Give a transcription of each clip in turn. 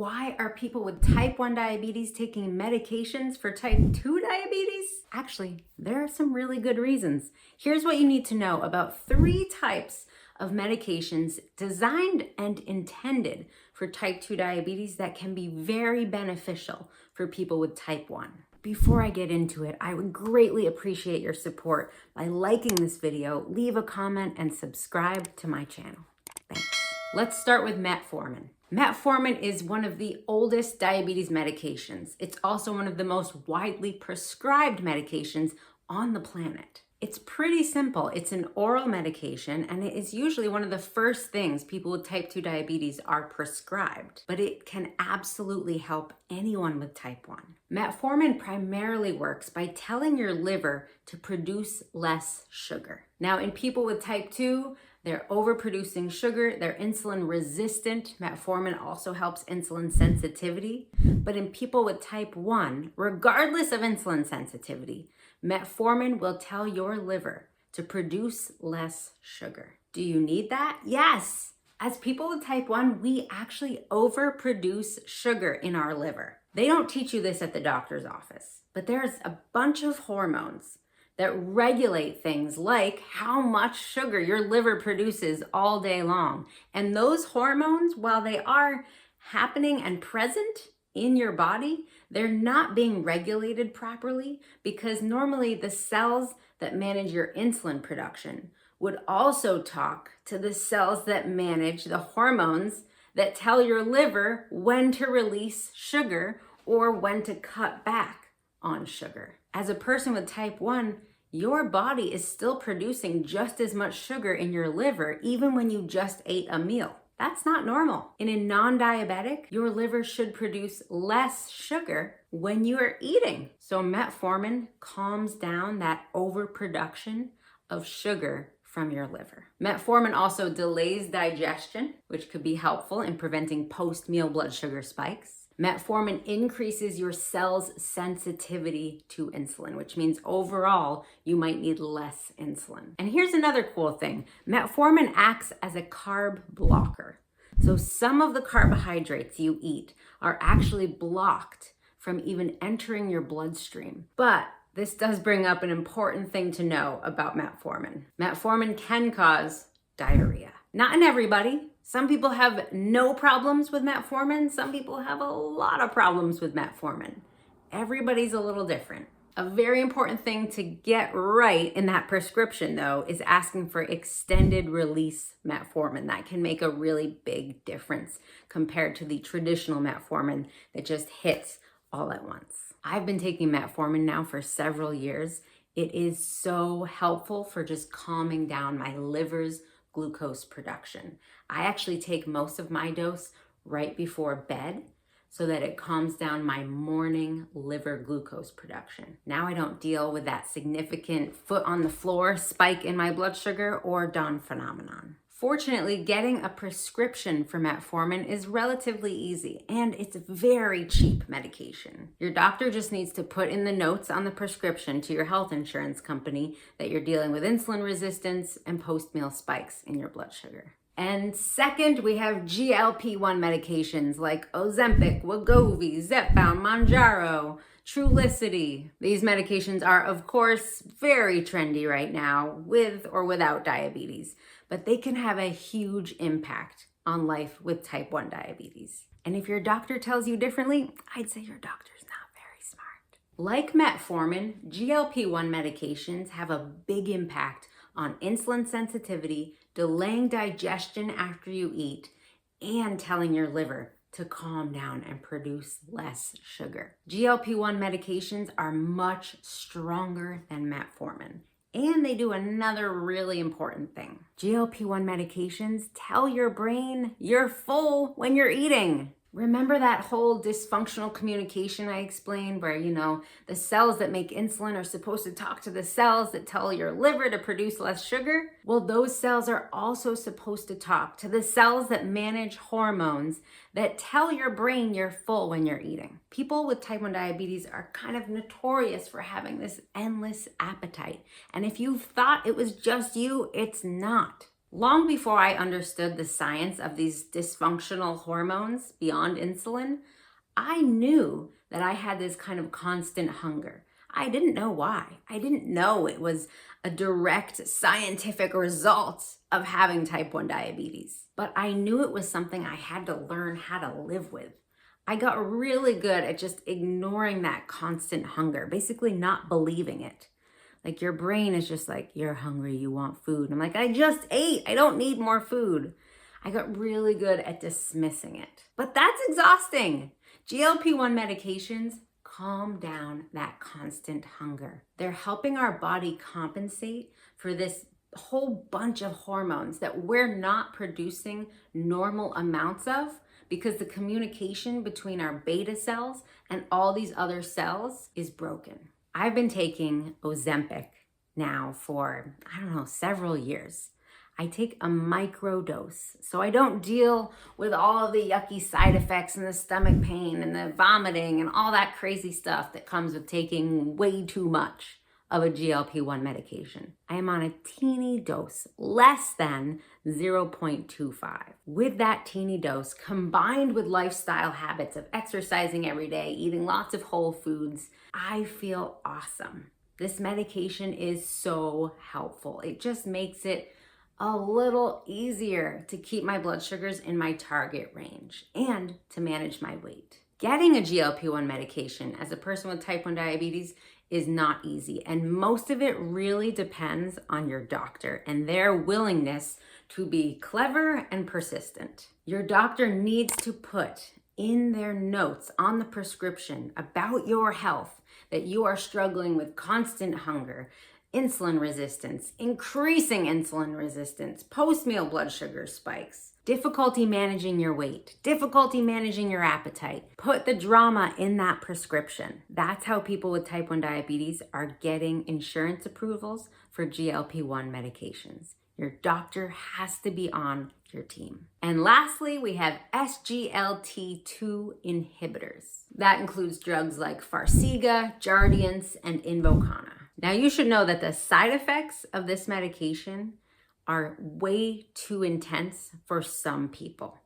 why are people with type 1 diabetes taking medications for type 2 diabetes? Actually, there are some really good reasons. Here's what you need to know about 3 types of medications designed and intended for type 2 diabetes that can be very beneficial for people with type 1. Before I get into it, I would greatly appreciate your support by liking this video, leave a comment, and subscribe to my channel. Thanks. Let's start with metformin. Metformin is one of the oldest diabetes medications. It's also one of the most widely prescribed medications on the planet. It's pretty simple. It's an oral medication, and it is usually one of the first things people with type 2 diabetes are prescribed, but it can absolutely help anyone with type 1. Metformin primarily works by telling your liver to produce less sugar. Now, in people with type 2, they're overproducing sugar, they're insulin resistant. Metformin also helps insulin sensitivity. But in people with type 1, regardless of insulin sensitivity, metformin will tell your liver to produce less sugar. Do you need that? Yes. As people with type 1, we actually overproduce sugar in our liver. They don't teach you this at the doctor's office, but there's a bunch of hormones that regulate things like how much sugar your liver produces all day long. And those hormones, while they are happening and present in your body, they're not being regulated properly because normally the cells that manage your insulin production would also talk to the cells that manage the hormones that tell your liver when to release sugar or when to cut back on sugar. As a person with type 1, your body is still producing just as much sugar in your liver even when you just ate a meal. That's not normal. In a non-diabetic, your liver should produce less sugar when you are eating. So metformin calms down that overproduction of sugar from your liver. Metformin also delays digestion, which could be helpful in preventing post-meal blood sugar spikes. Metformin increases your cell's sensitivity to insulin, which means overall you might need less insulin. And here's another cool thing. Metformin acts as a carb blocker. So some of the carbohydrates you eat are actually blocked from even entering your bloodstream. But this does bring up an important thing to know about metformin. Metformin can cause diarrhea. Not in everybody. Some people have no problems with metformin. Some people have a lot of problems with metformin. Everybody's a little different. A very important thing to get right in that prescription, though, is asking for extended release metformin. That can make a really big difference compared to the traditional metformin that just hits all at once. I've been taking metformin now for several years. It is so helpful for just calming down my liver's glucose production. I actually take most of my dose right before bed so that it calms down my morning liver glucose production. Now I don't deal with that significant foot on the floor spike in my blood sugar or dawn phenomenon. Fortunately, getting a prescription for metformin is relatively easy, and it's a very cheap medication. Your doctor just needs to put in the notes on the prescription to your health insurance company that you're dealing with insulin resistance and post-meal spikes in your blood sugar. And second, we have GLP-1 medications like Ozempic, Wegovy, Zepbound, Mounjaro, Trulicity. These medications are, of course, very trendy right now with or without diabetes, but they can have a huge impact on life with type 1 diabetes. And if your doctor tells you differently, I'd say your doctor's not very smart. Like metformin, GLP-1 medications have a big impact on insulin sensitivity, delaying digestion after you eat, and telling your liver to calm down and produce less sugar. GLP-1 medications are much stronger than metformin. And they do another really important thing. GLP-1 medications tell your brain you're full when you're eating. Remember that whole dysfunctional communication I explained where, the cells that make insulin are supposed to talk to the cells that tell your liver to produce less sugar? Well, those cells are also supposed to talk to the cells that manage hormones that tell your brain you're full when you're eating. People with type 1 diabetes are kind of notorious for having this endless appetite. And if you thought it was just you, it's not. Long before I understood the science of these dysfunctional hormones beyond insulin, I knew that I had this kind of constant hunger. I didn't know why. I didn't know it was a direct scientific result of having type 1 diabetes. But I knew it was something I had to learn how to live with. I got really good at just ignoring that constant hunger, basically not believing it. Like your brain is just like, you're hungry, you want food. I'm like, I just ate, I don't need more food. I got really good at dismissing it. But that's exhausting. GLP-1 medications calm down that constant hunger. They're helping our body compensate for this whole bunch of hormones that we're not producing normal amounts of because the communication between our beta cells and all these other cells is broken. I've been taking Ozempic now for, several years. I take a micro dose, so I don't deal with all of the yucky side effects and the stomach pain and the vomiting and all that crazy stuff that comes with taking way too much of a GLP-1 medication. I am on a teeny dose, less than 0.25. With that teeny dose, combined with lifestyle habits of exercising every day, eating lots of whole foods, I feel awesome. This medication is so helpful. It just makes it a little easier to keep my blood sugars in my target range and to manage my weight. Getting a GLP-1 medication as a person with type 1 diabetes is not easy, and most of it really depends on your doctor and their willingness to be clever and persistent. Your doctor needs to put in their notes on the prescription about your health that you are struggling with constant hunger, insulin resistance, increasing insulin resistance, post-meal blood sugar spikes, difficulty managing your weight, difficulty managing your appetite. Put the drama in that prescription. That's how people with type 1 diabetes are getting insurance approvals for GLP-1 medications. Your doctor has to be on your team. And lastly, we have SGLT2 inhibitors. That includes drugs like Farxiga, Jardiance, and Invokana. Now, you should know that the side effects of this medication are way too intense for some people.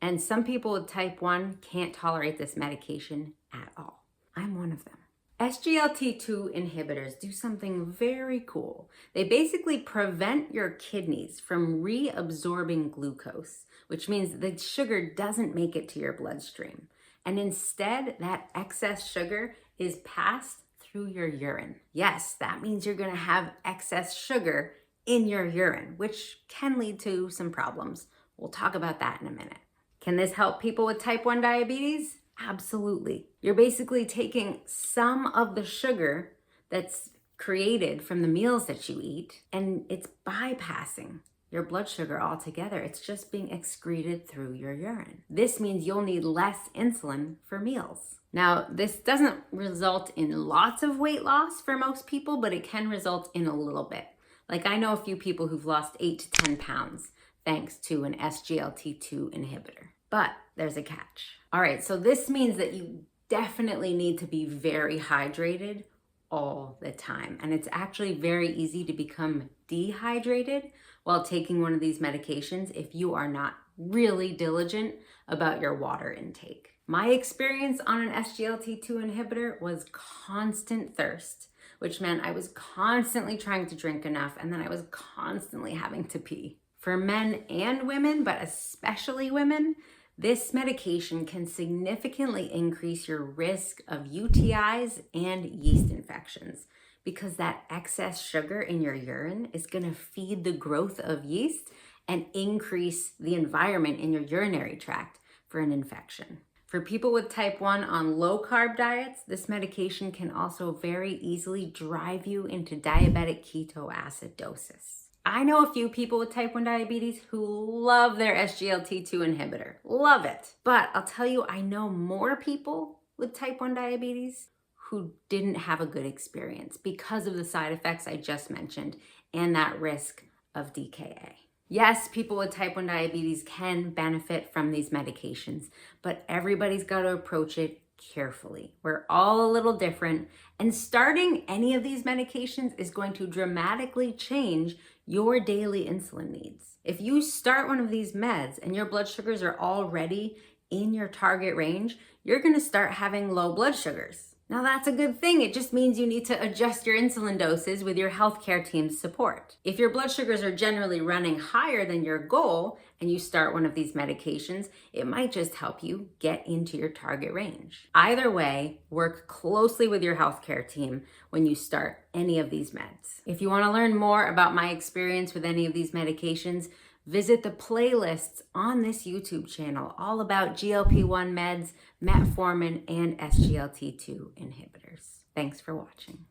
And some people with type 1 can't tolerate this medication at all. I'm one of them. SGLT2 inhibitors do something very cool. They basically prevent your kidneys from reabsorbing glucose, which means the sugar doesn't make it to your bloodstream. And instead, that excess sugar is passed through your urine. Yes, that means you're gonna have excess sugar in your urine, which can lead to some problems. We'll talk about that in a minute. Can this help people with type 1 diabetes? Absolutely. You're basically taking some of the sugar that's created from the meals that you eat, and it's bypassing your blood sugar altogether. It's just being excreted through your urine. This means you'll need less insulin for meals. Now, this doesn't result in lots of weight loss for most people, but it can result in a little bit. Like I know a few people who've lost 8 to 10 pounds thanks to an SGLT2 inhibitor. But there's a catch. All right, so this means that you definitely need to be very hydrated all the time. And it's actually very easy to become dehydrated while taking one of these medications if you are not really diligent about your water intake. My experience on an SGLT2 inhibitor was constant thirst, which meant I was constantly trying to drink enough and then I was constantly having to pee. For men and women, but especially women, this medication can significantly increase your risk of UTIs and yeast infections because that excess sugar in your urine is going to feed the growth of yeast and increase the environment in your urinary tract for an infection. For people with type 1 on low-carb diets, this medication can also very easily drive you into diabetic ketoacidosis. I know a few people with type 1 diabetes who love their SGLT2 inhibitor. Love it. But I'll tell you, I know more people with type 1 diabetes who didn't have a good experience because of the side effects I just mentioned and that risk of DKA. Yes, people with type 1 diabetes can benefit from these medications, but everybody's got to approach it carefully. We're all a little different, and starting any of these medications is going to dramatically change your daily insulin needs. If you start one of these meds and your blood sugars are already in your target range, you're gonna start having low blood sugars. Now that's a good thing. It just means you need to adjust your insulin doses with your healthcare team's support. If your blood sugars are generally running higher than your goal and you start one of these medications, it might just help you get into your target range. Either way, work closely with your healthcare team when you start any of these meds. If you want to learn more about my experience with any of these medications, visit the playlists on this YouTube channel all about GLP-1 meds, metformin, and SGLT2 inhibitors. Thanks for watching.